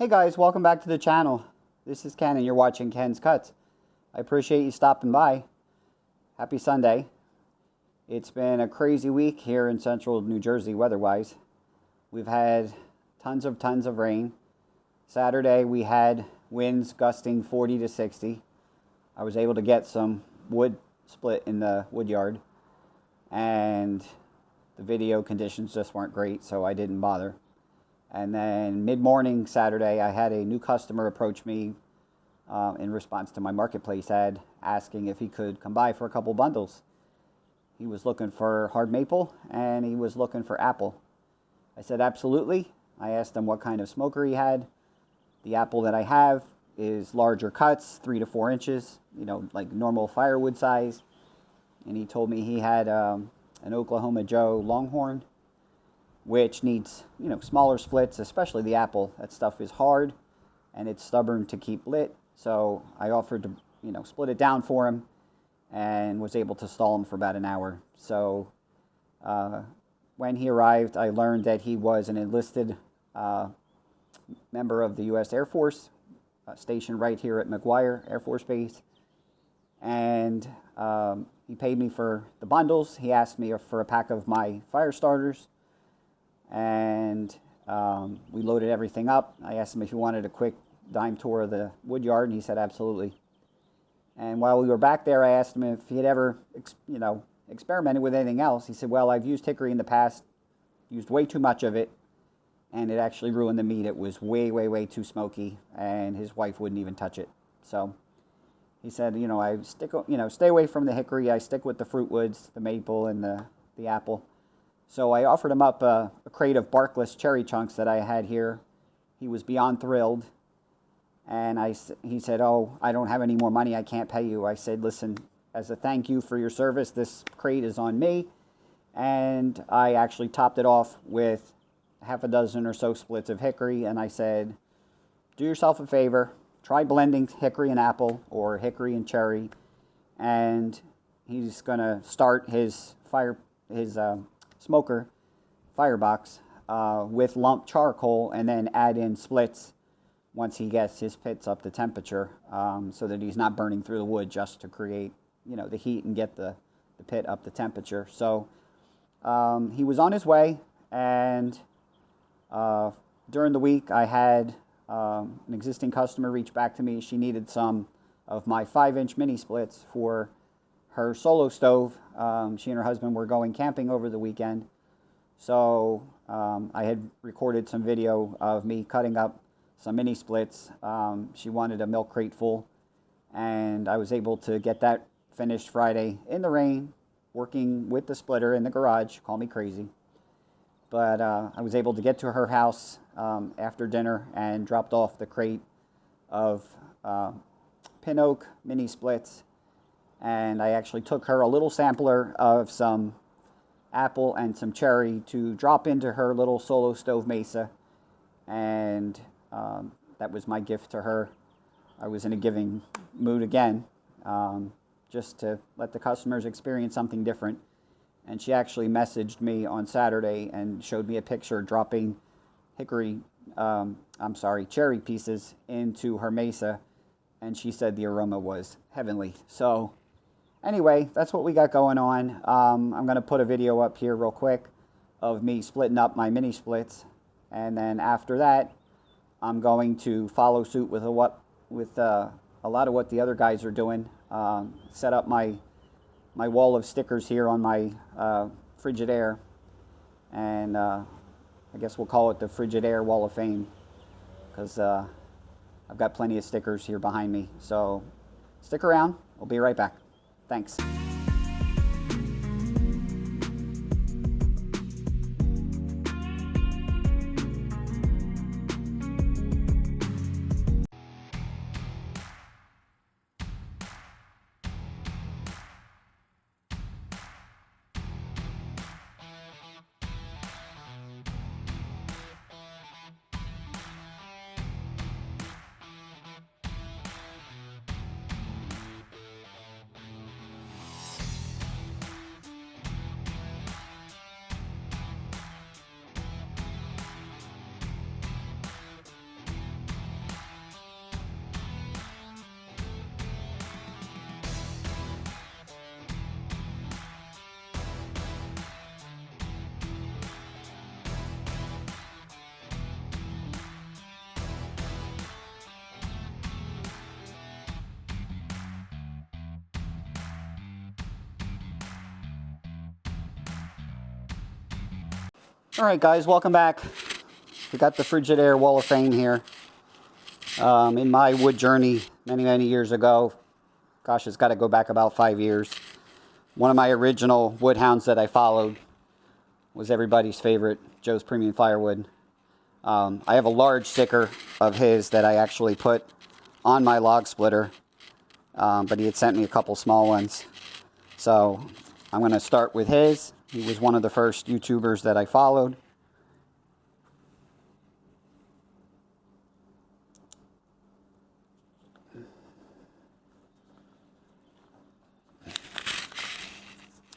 Hey guys, welcome back to the channel. This is Ken and you're watching Ken's Cuts. I appreciate you stopping by. Happy Sunday. It's been a crazy week here in central New Jersey weather-wise. We've had tons of rain. Saturday we had winds gusting 40 to 60. I was able to get some wood split in the wood yard, and the video conditions just weren't great, so I didn't bother. And then mid-morning Saturday, I had a new customer approach me in response to my marketplace ad, asking if he could come by for a couple bundles. He was looking for hard maple and he was looking for apple. I said absolutely. I asked him what kind of smoker he had. The apple that I have is larger cuts, 3 to 4 inches, you know, like normal firewood size. And he told me he had an Oklahoma Joe Longhorn, which needs, you know, smaller splits, especially the apple. That stuff is hard and it's stubborn to keep lit. So I offered to, you know, split it down for him and was able to stall him for about an hour. So when he arrived, I learned that he was an enlisted member of the U.S. Air Force, stationed right here at McGuire Air Force Base. And he paid me for the bundles. He asked me for a pack of my fire starters. And we loaded everything up. I asked him if he wanted a quick dime tour of the wood yard, and he said absolutely. And while we were back there, I asked him if he had ever, you know, experimented with anything else. He said, well, I've used hickory in the past, used way too much of it, and it actually ruined the meat. It was way too smoky, and his wife wouldn't even touch it. So he said, you know, stay away from the hickory. I stick with the fruit woods, the maple and the apple. So I offered him up a crate of barkless cherry chunks that I had here. He was beyond thrilled. And he said, oh, I don't have any more money. I can't pay you. I said, listen, as a thank you for your service, this crate is on me. And I actually topped it off with half a dozen or so splits of hickory. And I said, do yourself a favor. Try blending hickory and apple or hickory and cherry. And he's going to start his smoker firebox with lump charcoal and then add in splits once he gets his pits up to temperature, so that he's not burning through the wood just to create, you know, the heat and get the pit up to temperature. So he was on his way, and during the week I had an existing customer reach back to me. She needed some of my 5-inch mini splits for her solo stove. She and her husband were going camping over the weekend. So I had recorded some video of me cutting up some mini splits. She wanted a milk crate full, and I was able to get that finished Friday in the rain, working with the splitter in the garage. Call me crazy. But I was able to get to her house after dinner and dropped off the crate of pin oak mini splits. And I actually took her a little sampler of some apple and some cherry to drop into her little solo stove mesa. And that was my gift to her. I was in a giving mood again, just to let the customers experience something different. And she actually messaged me on Saturday and showed me a picture dropping cherry pieces into her mesa. And she said the aroma was heavenly. So anyway, that's what we got going on. I'm going to put a video up here real quick of me splitting up my mini splits. And then after that, I'm going to follow suit with a lot of what the other guys are doing. Set up my wall of stickers here on my Frigidaire. And I guess we'll call it the Frigidaire Wall of Fame, because I've got plenty of stickers here behind me. So stick around. I'll be right back. Thanks. All right, guys, welcome back. We got the Frigidaire Wall of Fame here. In my wood journey many years ago, gosh, it's got to go back about 5 years. One of my original wood hounds that I followed was everybody's favorite, Joe's Premium Firewood. I have a large sticker of his that I actually put on my log splitter, but he had sent me a couple small ones. So I'm going to start with his. He was one of the first YouTubers that I followed.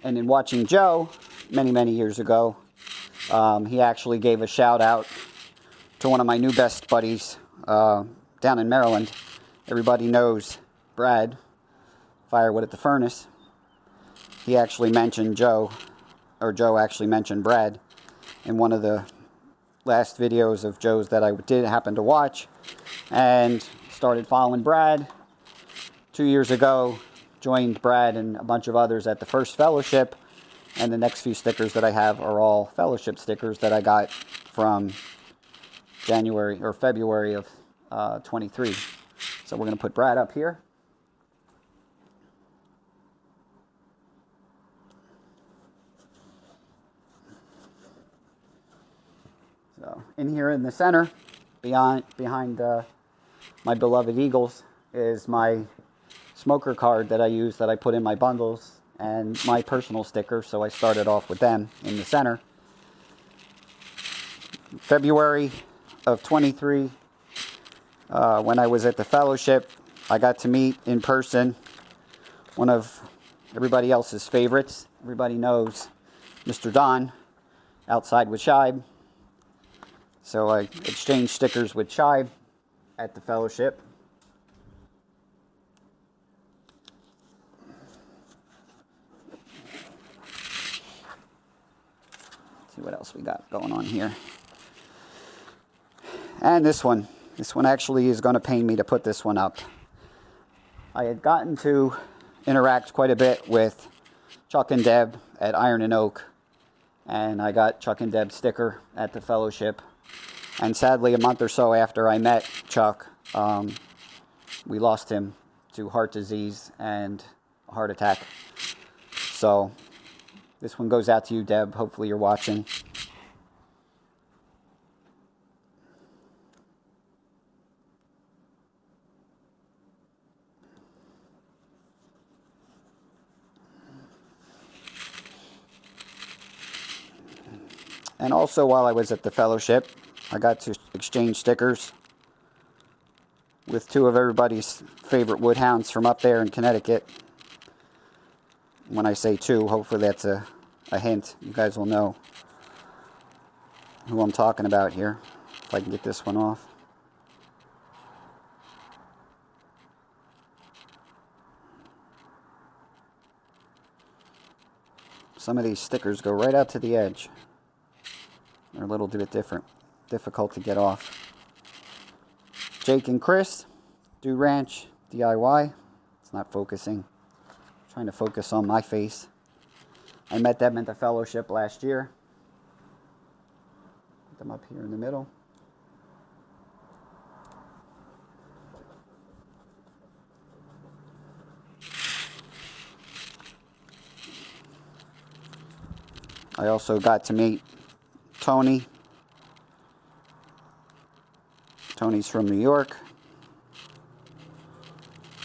And in watching Joe many years ago, he actually gave a shout out to one of my new best buddies down in Maryland. Everybody knows Brad, Firewood at the Furnace. He actually mentioned Joe, or Joe actually mentioned Brad in one of the last videos of Joe's that I did happen to watch, and started following Brad 2 years ago. Joined Brad and a bunch of others at the first fellowship, and the next few stickers that I have are all fellowship stickers that I got from January or February of 23. So we're going to put Brad up here. So in here in the center, behind my beloved Eagles, is my smoker card that I use, that I put in my bundles, and my personal sticker. So I started off with them in the center. February of 23, when I was at the fellowship, I got to meet in person one of everybody else's favorites. Everybody knows Mr. Don, outside with Shibe. So I exchanged stickers with Shibe at the fellowship. See what else we got going on here. And this one actually is going to pain me to put this one up. I had gotten to interact quite a bit with Chuck and Deb at Iron and Oak, and I got Chuck and Deb's sticker at the fellowship. And sadly, a month or so after I met Chuck, we lost him to heart disease and a heart attack. So this one goes out to you, Deb. Hopefully you're watching. And also, while I was at the fellowship, I got to exchange stickers with two of everybody's favorite woodhounds from up there in Connecticut. When I say two, hopefully that's a hint. You guys will know who I'm talking about here. If I can get this one off. Some of these stickers go right out to the edge. They're a little bit difficult to get off. Jake and Chris, Do Ranch DIY. It's not focusing. I'm trying to focus on my face. I met them at the fellowship last year. Put them up here in the middle. I also got to meet Tony. Tony's from New York.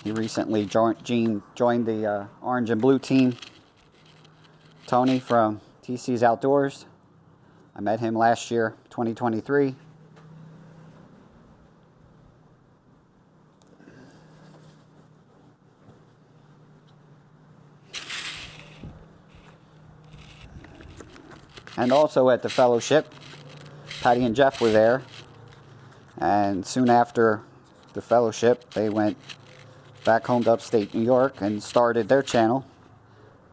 He recently joined the orange and blue team. Tony from TC's Outdoors. I met him last year, 2023. And also at the fellowship, Patty and Jeff were there. And soon after the fellowship, they went back home to upstate New York and started their channel,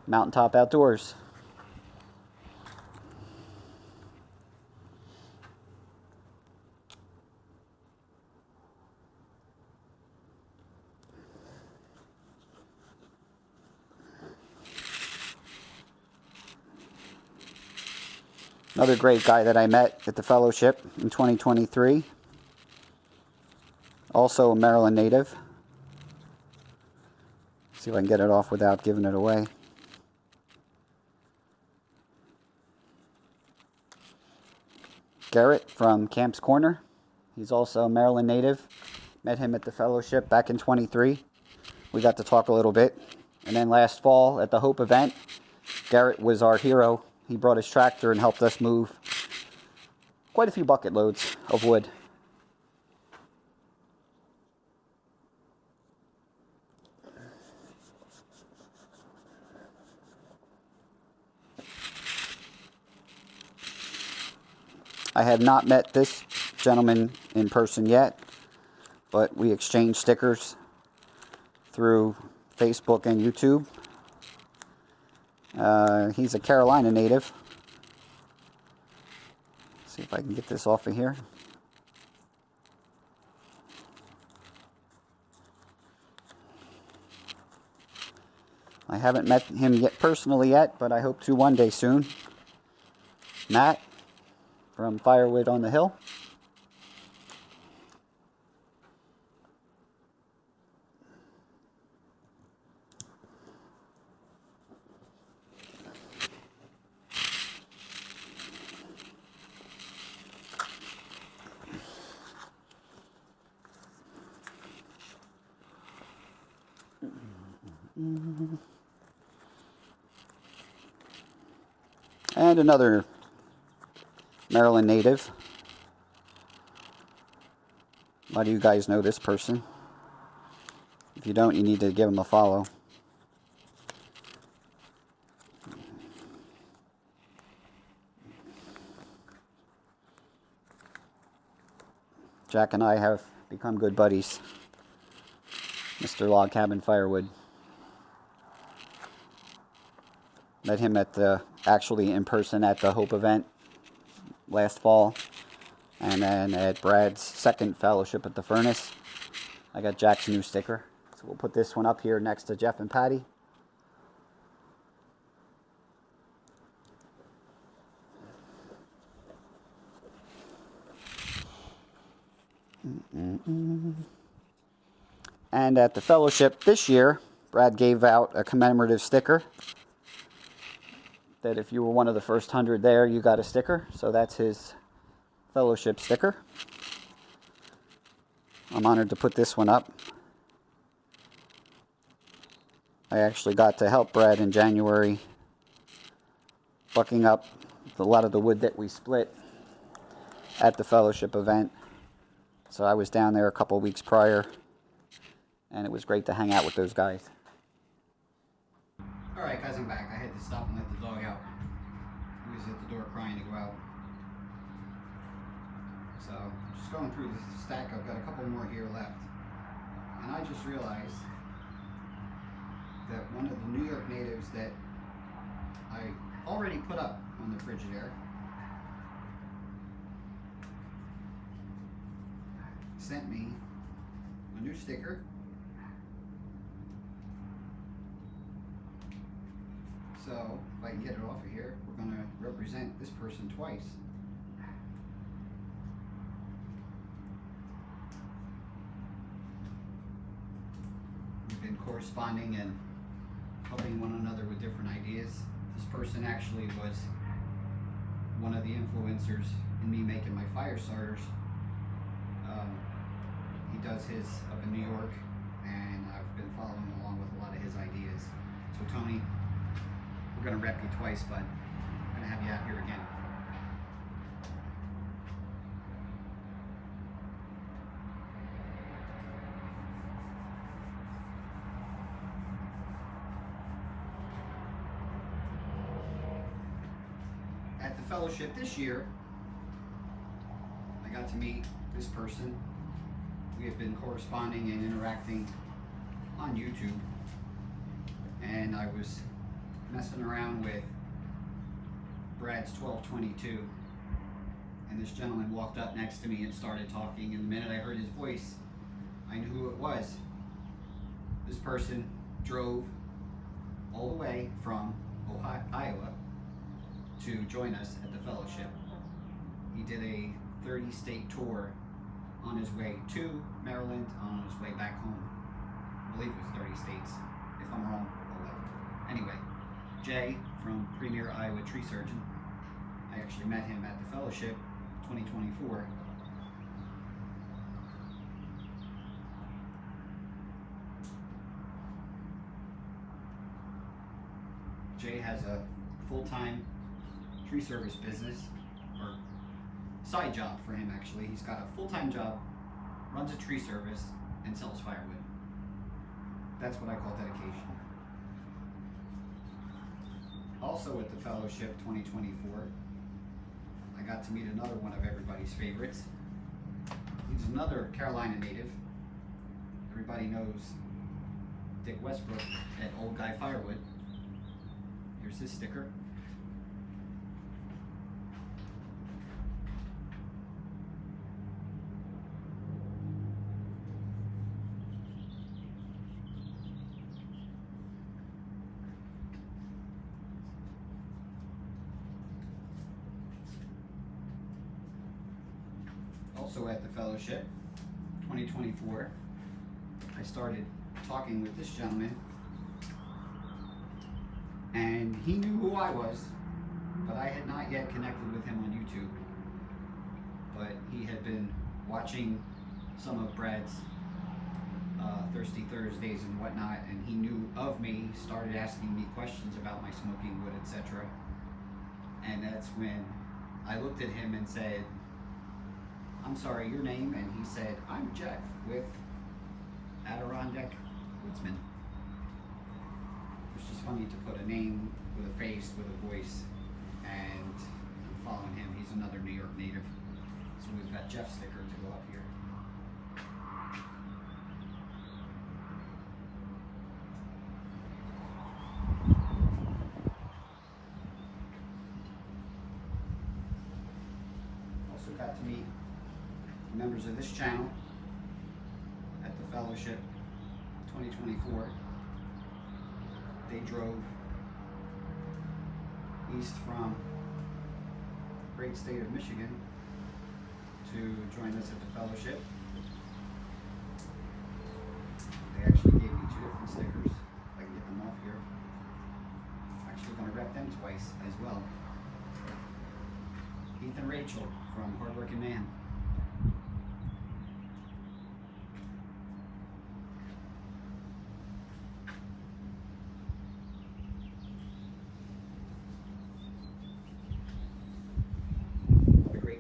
Mountaintop Outdoors. Another great guy that I met at the fellowship in 2023. Also a Maryland native. See if I can get it off without giving it away. Garrett from Camp's Corner. He's also a Maryland native. Met him at the fellowship back in 23. We got to talk a little bit. And then last fall at the Hope event, Garrett was our hero. He brought his tractor and helped us move quite a few bucket loads of wood. I have not met this gentleman in person yet, but we exchanged stickers through Facebook and YouTube. He's a Carolina native. Let's see if I can get this off of here. I haven't met him yet personally yet, but I hope to one day soon. Matt from Firewood on the Hill. And another Maryland native. A lot of you guys know this person. If you don't, you need to give him a follow. Jack and I have become good buddies. Mr. Log Cabin Firewood. Met him at the, actually in person at the Hope event last fall. And then at Brad's second fellowship at the Furnace. I got Jack's new sticker. So we'll put this one up here next to Jeff and Patty. And at the fellowship this year, Brad gave out a commemorative sticker that if you were one of the first 100 there, you got a sticker. So that's his fellowship sticker. I'm honored to put this one up. I actually got to help Brad in January bucking up a lot of the wood that we split at the fellowship event. So I was down there a couple weeks prior, and it was great to hang out with those guys. Alright guys, I'm back. I had to stop and let the dog out. He was at the door crying to go out. So, just going through the stack, I've got a couple more here left. And I just realized that one of the New York natives that I already put up on the Frigidaire sent me a new sticker. So, if I can get it off of here, we're going to represent this person twice. We've been corresponding and helping one another with different ideas. This person actually was one of the influencers in me making my fire starters. He does his up in New York, and I've been following along with a lot of his ideas. So Tony, we're going to rep you twice, but I'm going to have you out here again. At the fellowship this year, I got to meet this person. We have been corresponding and interacting on YouTube, and I was messing around with Brad's 1222, and this gentleman walked up next to me and started talking, and the minute I heard his voice, I knew who it was. This person drove all the way from Iowa to join us at the fellowship. He did a 30-state tour on his way to Maryland, on his way back home. I believe it was 30 states. If I'm wrong, oh well. Anyway, Jay from Premier Iowa Tree Surgeon. I actually met him at the fellowship 2024. Jay has a full-time tree service business, or side job for him actually. He's got a full-time job, runs a tree service, and sells firewood. That's what I call dedication. Also at the fellowship 2024, I got to meet another one of everybody's favorites. He's another Carolina native. Everybody knows Dick Westbrook at Old Guy Firewood. Here's his sticker. Also at the fellowship 2024, I started talking with this gentleman, and he knew who I was, but I had not yet connected with him on YouTube. But he had been watching some of Brad's Thirsty Thursdays and whatnot, and he knew of me, started asking me questions about my smoking wood, etc. And that's when I looked at him and said, "I'm sorry, your name?" And he said, "I'm Jeff with Adirondack Woodsman." It's just funny to put a name with a face, with a voice, and I'm following him. He's another New York native. So we've got Jeff's sticker to go up here. Also got to meet members of this channel at the fellowship 2024. They drove east from the great state of Michigan to join us at the fellowship. They actually gave me 2 different stickers. I can get them off here. I'm actually going to rep them twice as well. Heath and Rachel from Hardworking Man.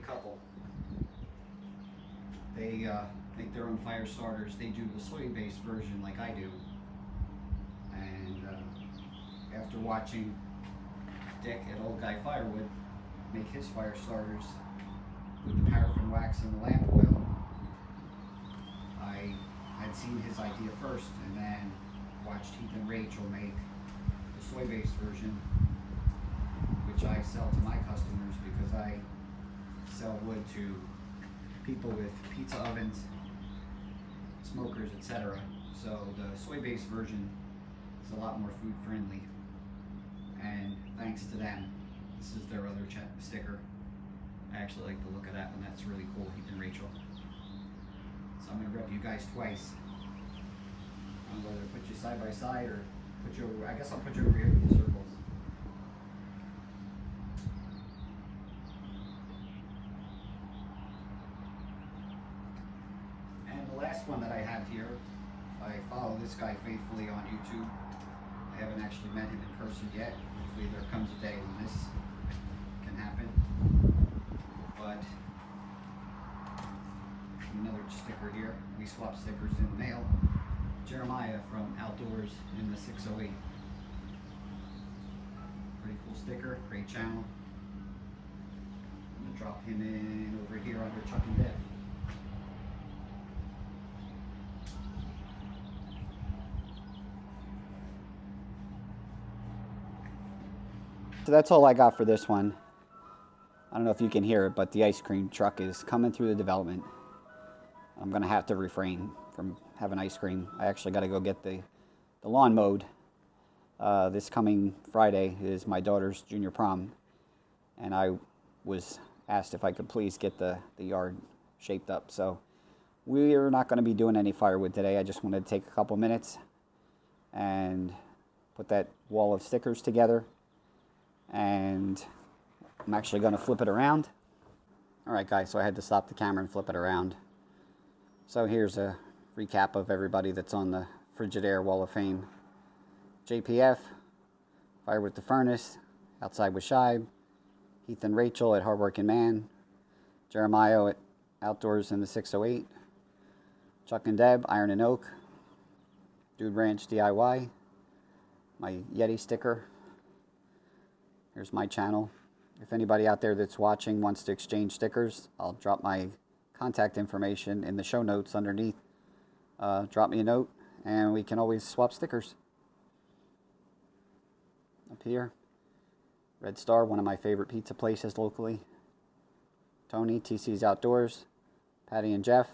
Couple. They make their own fire starters. They do the soy-based version like I do. And after watching Dick at Old Guy Firewood make his fire starters with the paraffin wax and the lamp oil, I had seen his idea first and then watched Heath and Rachel make the soy-based version, which I sell to my customers because I sell wood to people with pizza ovens, smokers, etc. So the soy-based version is a lot more food friendly, and thanks to them, this is their other sticker. I actually like the look of that one. That's really cool, Heath and Rachel. So I'm going to rep you guys twice. I don't know whether to put you side by side or put you over. I guess I'll put you over here with the circles. Last one that I have here, I follow this guy faithfully on YouTube. I haven't actually met him in person yet. Hopefully there comes a day when this can happen. But another sticker here. We swap stickers in the mail. Jeremiah from Outdoors in the 608. Pretty cool sticker, great channel. I'm going to drop him in over here under Chuck and Deb. So that's all I got for this one. I don't know if you can hear it, but the ice cream truck is coming through the development. I'm going to have to refrain from having ice cream. I actually got to go get the lawn mowed. This coming Friday is my daughter's junior prom. and I was asked if I could please get the yard shaped up. So we're not going to be doing any firewood today. I just wanted to take a couple minutes and put that wall of stickers together, and I'm actually going to flip it around. Alright guys, so I had to stop the camera and flip it around. So here's a recap of everybody that's on the Frigidaire Wall of Fame. JPF, Firewood the Furnace, Outside with Shibe, Heath and Rachel at Hardworking Man, Jeremiah at Outdoors in the 608, Chuck and Deb, Iron and Oak, Dude Ranch DIY, my Yeti sticker. Here's my channel. If anybody out there that's watching wants to exchange stickers, I'll drop my contact information in the show notes underneath. Drop me a note and we can always swap stickers. Up here, Red Star, one of my favorite pizza places locally. Tony, TC's Outdoors, Patty and Jeff,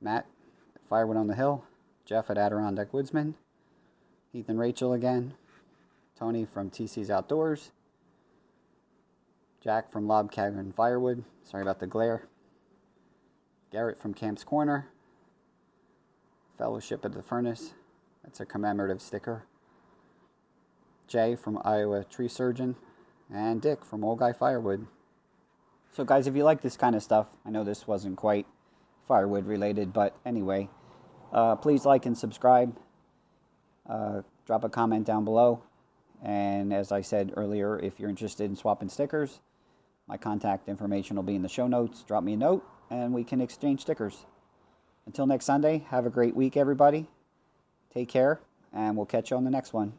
Matt at Firewood on the Hill, Jeff at Adirondack Woodsman, Heath and Rachel again, Tony from TC's Outdoors, Jack from Lob Cavern Firewood, sorry about the glare, Garrett from Camp's Corner, Fellowship at the Furnace, that's a commemorative sticker, Jay from Iowa Tree Surgeon, and Dick from Old Guy Firewood. So guys, if you like this kind of stuff, I know this wasn't quite firewood related, but anyway, please like and subscribe. Drop a comment down below. And as I said earlier, if you're interested in swapping stickers, my contact information will be in the show notes. Drop me a note and we can exchange stickers. Until next Sunday, have a great week, everybody. Take care, and we'll catch you on the next one.